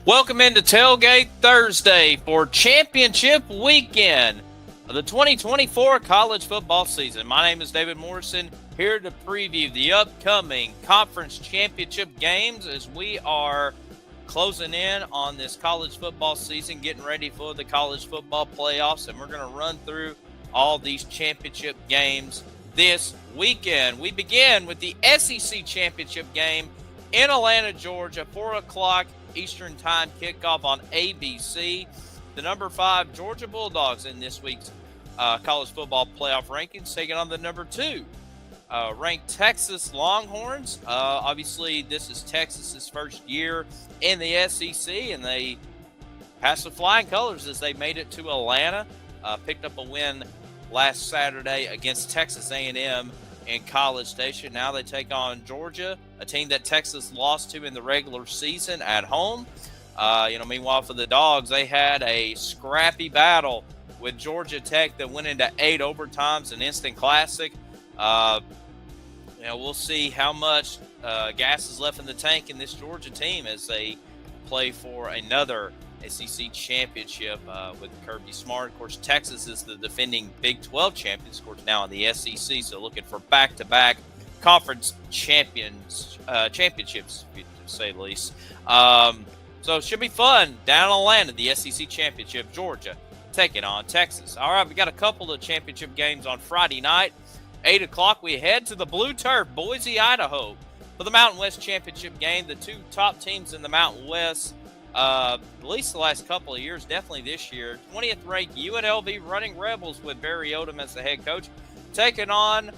Welcome into Tailgate Thursday for championship weekend of the 2024 college football season. My name is David Morrison, here to preview the upcoming conference championship games as we are closing in on this college football season, getting ready for the college football playoffs, and we're going to run through all these championship games this weekend. We begin with the SEC championship game in Atlanta, Georgia, 4 o'clock Eastern Time kickoff on ABC. The number 5 Georgia Bulldogs in this week's college football playoff rankings taking on the number 2 ranked Texas Longhorns. Obviously, this is Texas's first year in the SEC, and they passed with flying colors as they made it to Atlanta. Picked up a win last Saturday against Texas A&M in College Station. Now they take on Georgia, a team that Texas lost to in the regular season at home. Meanwhile, for the Dogs, they had a scrappy battle with Georgia Tech that went into 8 overtimes, an instant classic. We'll see how much gas is left in the tank in this Georgia team as they play for another SEC championship with Kirby Smart. Of course, Texas is the defending Big 12 champions, of course, now in the SEC, so looking for back-to-back conference championships, to say the least. So it should be fun down in Atlanta, the SEC championship, Georgia taking on Texas. All right, we got a couple of championship games on Friday night. 8 o'clock, we head to the Blue Turf, Boise, Idaho, for the Mountain West Championship game. The two top teams in the Mountain West, at least the last couple of years, definitely this year. 20th ranked UNLV Running Rebels with Barry Odom as the head coach, taking on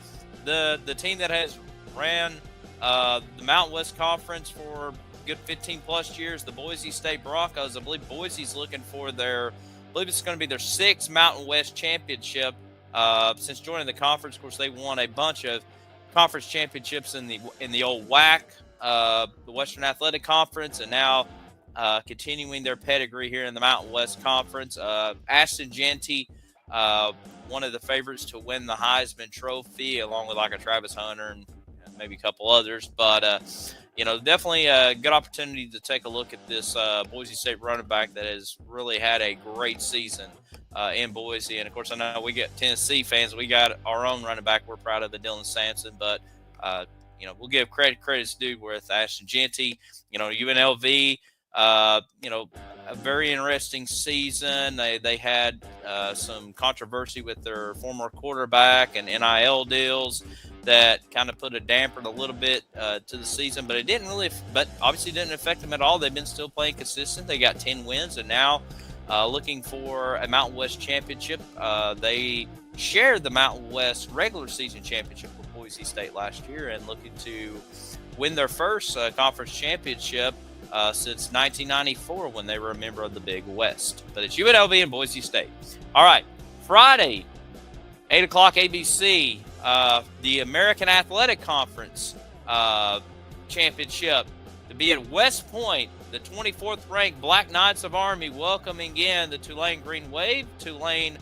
the team that has ran the Mountain West Conference for a good 15-plus years, the Boise State Broncos. I believe Boise's looking for it's going to be their 6th Mountain West championship. Since joining the conference, of course, they won a bunch of conference championships in the old WAC, the Western Athletic Conference, and now continuing their pedigree here in the Mountain West Conference. Ashton Jeanty, one of the favorites to win the Heisman Trophy, along with like a Travis Hunter and maybe a couple others. But, definitely a good opportunity to take a look at this Boise State running back that has really had a great season in Boise. And, of course, I know we get Tennessee fans. We got our own running back we're proud of, the Dylan Sampson. But, we'll give credit's due with Ashton Jeanty. UNLV, a very interesting season. They had some controversy with their former quarterback and NIL deals that kind of put a damper a little bit to the season, but obviously didn't affect them at all. They've been still playing consistent. They got 10 wins, and now looking for a Mountain West championship. They shared the Mountain West regular season championship with Boise State last year and looking to win their first conference championship since 1994 when they were a member of the Big West. But it's UNLV and Boise State. All right, Friday, 8 o'clock ABC, the American Athletic Conference championship to be at West Point. The 24th ranked Black Knights of Army welcoming in the Tulane Green Wave. Tulane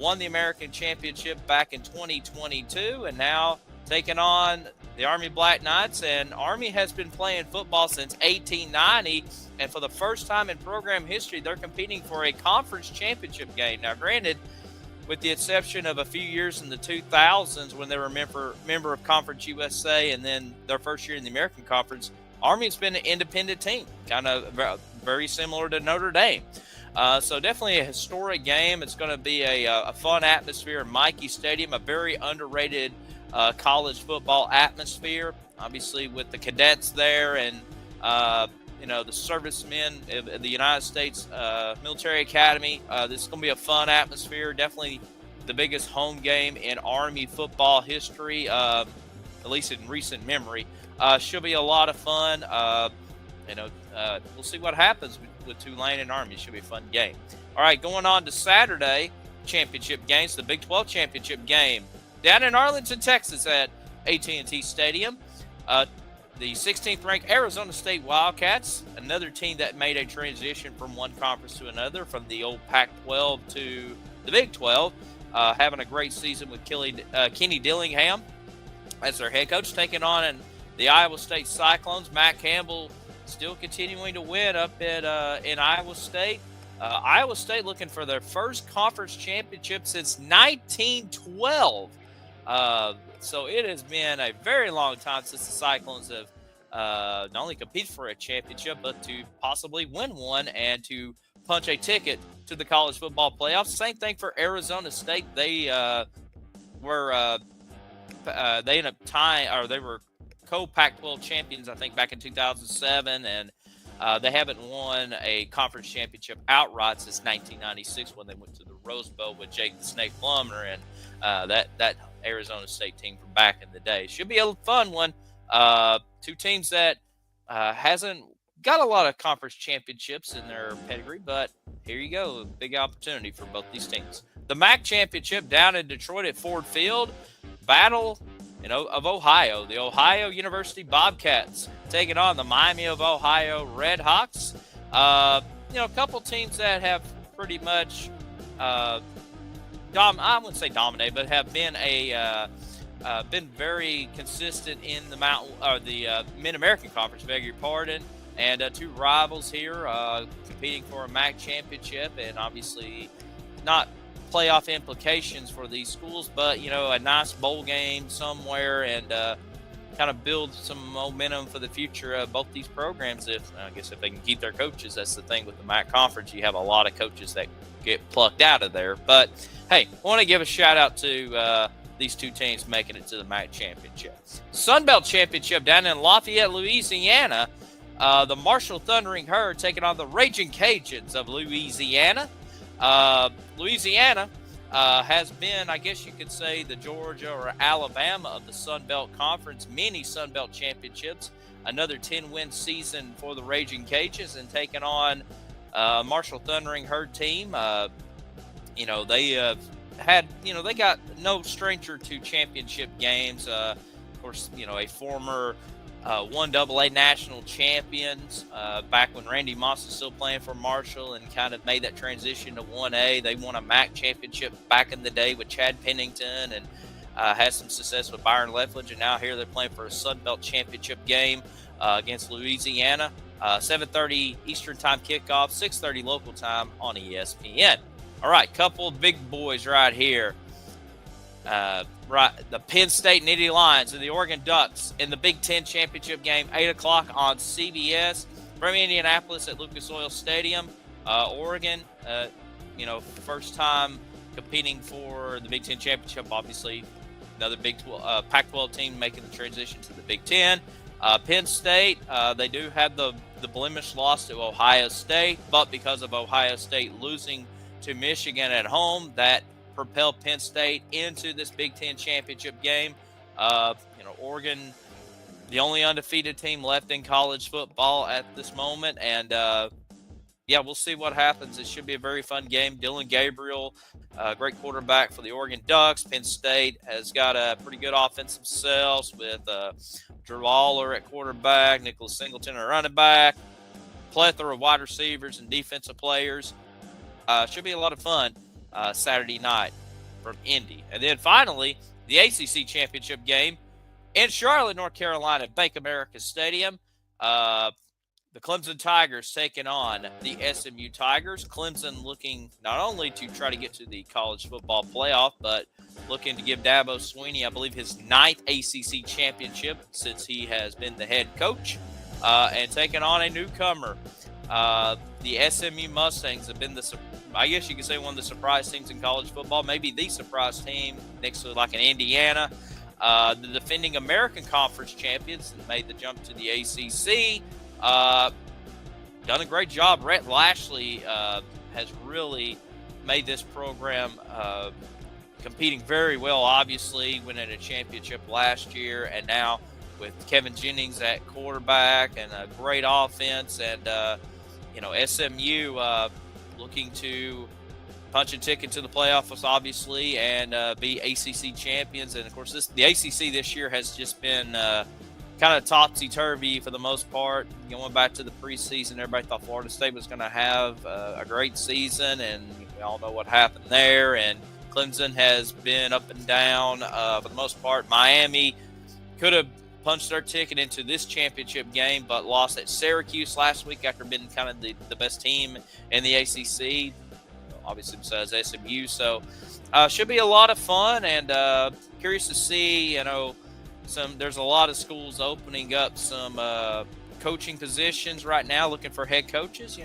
won the American Championship back in 2022 and now taking on the Army Black Knights. And Army has been playing football since 1890, and for the first time in program history, they're competing for a conference championship game. Now, granted, with the exception of a few years in the 2000s when they were a member of Conference USA and then their first year in the American Conference, Army's been an independent team, kind of very similar to Notre Dame. So definitely a historic game. It's going to be a fun atmosphere in Michie Stadium, a very underrated college football atmosphere, obviously with the cadets there and, the servicemen of the United States Military Academy. This is going to be a fun atmosphere, definitely the biggest home game in Army football history, at least in recent memory. Should be a lot of fun. We'll see what happens with Tulane and Army. It should be a fun game. All right, going on to Saturday championship games, the Big 12 championship game down in Arlington, Texas at AT&T Stadium. The 16th ranked Arizona State Wildcats, another team that made a transition from one conference to another, from the old Pac-12 to the Big 12, having a great season with Kenny Dillingham as their head coach, taking on the Iowa State Cyclones. Matt Campbell still continuing to win up at in Iowa State. Iowa State looking for their first conference championship since 1912. So it has been a very long time since the Cyclones have not only competed for a championship, but to possibly win one and to punch a ticket to the college football playoffs. Same thing for Arizona State. They were they ended up tying, or they were co-Pac-12 champions, I think, back in 2007, and they haven't won a conference championship outright since 1996 when they went to the Rose Bowl with Jake the Snake Plummer and that Arizona State team from back in the day. Should be a fun one. Two teams that hasn't got a lot of conference championships in their pedigree, but here you go, a big opportunity for both these teams. The MAC championship down in Detroit at Ford Field. Battle of Ohio. The Ohio University Bobcats taking on the Miami of Ohio Red Hawks. A couple teams that have pretty much, I wouldn't say dominated, but have been been very consistent in the Mid-American Conference, beg your pardon. And two rivals here competing for a MAC championship, and obviously not playoff implications for these schools, but a nice bowl game somewhere, and kind of build some momentum for the future of both these programs. If they can keep their coaches. That's the thing with the MAC conference, you have a lot of coaches that get plucked out of there. But hey, I want to give a shout out to these two teams making it to the MAC championship. Sun Belt championship down in Lafayette, Louisiana. The Marshall Thundering Herd taking on the Raging Cajuns of Louisiana. Louisiana has been, I guess you could say, the Georgia or Alabama of the Sun Belt Conference, mini Sun Belt championships. Another 10-win season for the Raging Cajuns, and taking on Marshall Thundering Herd team. They had, they got no stranger to championship games. Of course, a former 1AA national champions back when Randy Moss was still playing for Marshall and kind of made that transition to 1A. They won a MAC championship back in the day with Chad Pennington and had some success with Byron Leftwich, and now here they're playing for a Sun Belt championship game against Louisiana. 7:30 Eastern time kickoff, 6:30 local time on ESPN. All right, couple of big boys right here. The Penn State Nittany Lions and the Oregon Ducks in the Big Ten championship game, 8 o'clock on CBS from Indianapolis at Lucas Oil Stadium. Oregon, first time competing for the Big Ten championship. Obviously, another Pac-12 team making the transition to the Big Ten. Penn State, they do have the blemish loss to Ohio State, but because of Ohio State losing to Michigan at home, that propelled Penn State into this Big Ten championship game. Oregon, the only undefeated team left in college football at this moment, and we'll see what happens. It should be a very fun game. Dylan Gabriel, great quarterback for the Oregon Ducks. Penn State has got a pretty good offensive selves with Drew Aller at quarterback, Nicholas Singleton at running back, plethora of wide receivers and defensive players. Should be a lot of fun. Saturday night from Indy. And then finally, the ACC championship game in Charlotte, North Carolina, at Bank America Stadium. The Clemson Tigers taking on the SMU Tigers. Clemson looking not only to try to get to the college football playoff, but looking to give Dabo Swinney, I believe, his 9th ACC championship since he has been the head coach, and taking on a newcomer. The SMU Mustangs have been I guess you could say one of the surprise teams in college football, maybe the surprise team next to like an Indiana. The defending American Conference champions made the jump to the ACC. Done a great job. Rhett Lashley has really made this program competing very well, obviously, winning a championship last year, and now with Kevin Jennings at quarterback and a great offense, and SMU looking to punch a ticket to the playoffs, obviously, and be ACC champions. And of course, the ACC this year has just been kind of topsy-turvy for the most part. Going back to the preseason, everybody thought Florida State was going to have a great season, and we all know what happened there. And Clemson has been up and down for the most part. Miami could have punched their ticket into this championship game, but lost at Syracuse last week after being kind of the best team in the ACC, obviously besides SMU. So should be a lot of fun, and curious to see, there's a lot of schools opening up some coaching positions right now, looking for head coaches.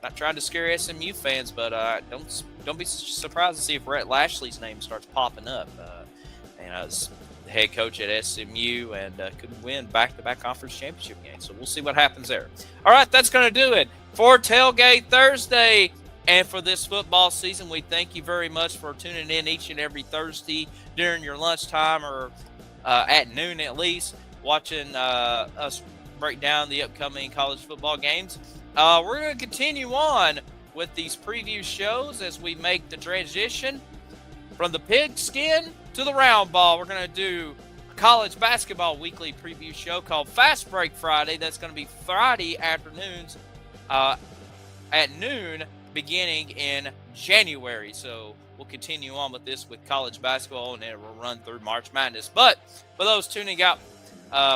Not trying to scare SMU fans, but don't be surprised to see if Rhett Lashley's name starts popping up. As the head coach at SMU, and could win back-to-back conference championship games. So we'll see what happens there. All right, that's going to do it for Tailgate Thursday. And for this football season, we thank you very much for tuning in each and every Thursday during your lunchtime or at noon at least, watching us break down the upcoming college football games. We're going to continue on with these preview shows as we make the transition from the pigskin to the round ball. We're going to do a college basketball weekly preview show called Fast Break Friday. That's going to be Friday afternoons at noon beginning in January. So we'll continue on with this with college basketball, and it will run through March Madness. But for those tuning out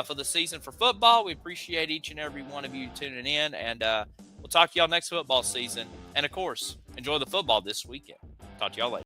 for the season for football, we appreciate each and every one of you tuning in, and we'll talk to y'all next football season. And, of course, enjoy the football this weekend. Talk to y'all later.